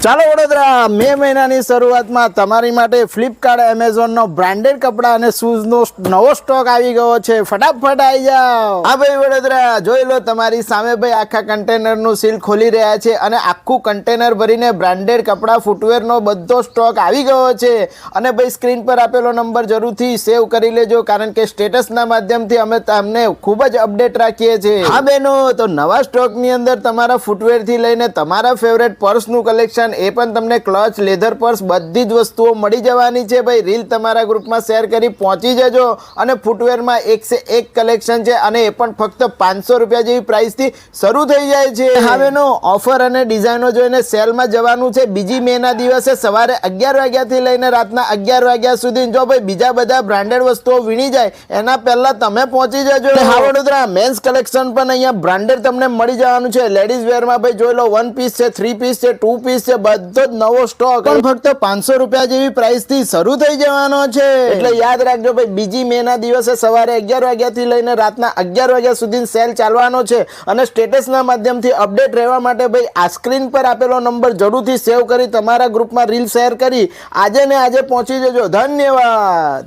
ચાલો વડોદરા મે મહિનાની શરૂઆતમાં તમારી માટે ફ્લિપકાર્ટ એમેઝોનનો બ્રાન્ડેડ કપડા અને શૂઝનો નવો સ્ટોક આવી ગયો છે. ફટાફટ આવી જાઓ. હા ભાઈ વડોદરા જોઈ લો તમારી સામે ભાઈ આખા કન્ટેનરનું સીલ ખોલી રહ્યા છે અને આખું કન્ટેનર ભરીને બ્રાન્ડેડ કપડા ફૂટવેરનો બધો સ્ટોક આવી ગયો છે. અને ભાઈ સ્ક્રીન પર આપેલો નંબર જરૂરથી સેવ કરી લેજો, કારણ કે સ્ટેટસના માધ્યમથી અમે તમને ખૂબ જ અપડેટ રાખીએ છીએ. હા બહેનો, તો નવા સ્ટોકની અંદર તમારા ફૂટવેરથી લઈને તમારા ફેવરેટ પર્સનું કલેક્શન, એ પણ તમને ક્લચ, લેધર પર્સ, બધી જ વસ્તુઓ મળી જવાની છે. ભાઈ રીલ તમારા ગ્રુપમાં શેર કરી પહોંચી જજો. અને ફૂટવેરમાં એક સે એક કલેક્શન છે અને એ પણ ફક્ત 500 રૂપિયા જેવી પ્રાઇસથી શરૂ થઈ જાય છે. હવેનો ઓફર અને ડિઝાઇનો જોઈને સેલમાં જવાનું છે. બીજી મેના દિવસે સવારે 11 વાગ્યાથી લઈને રાતના 11 વાગ્યા સુધી. જો ભાઈ બીજા બધા બ્રાન્ડેડ વસ્તુઓ વીણી જાય એના પહેલા તમે પહોંચી જજો. હા વડોદરા મેન્સ કલેક્શન પણ અહીંયા બ્રાન્ડેડ તમને મળી જવાનું છે. લેડીઝ વેરમાં ભાઈ જોઈ લો 1 પીસ છે, 3 પીસ છે, 2 પીસ છે, બધો જ નવો સ્ટોક પણ ફક્ત 500 રૂપિયા જેવી પ્રાઇસ થી શરૂ થઈ જવાનો છે. એટલે યાદ રાખજો ભાઈ, બીજી મે ના દિવસે સવારે 11 વાગ્યાથી લઈને રાતના 11 વાગ્યા સુધી સેલ ચાલવાનો છે. અને સ્ટેટસના માધ્યમથી અપડેટ રહેવા માટે ભાઈ આ સ્ક્રીન પર આપેલો નંબર જરૂરથી સેવ કરી તમારા ગ્રુપમાં રીલ શેર કરી આજે ને આજે પહોંચી જજો. ધન્યવાદ.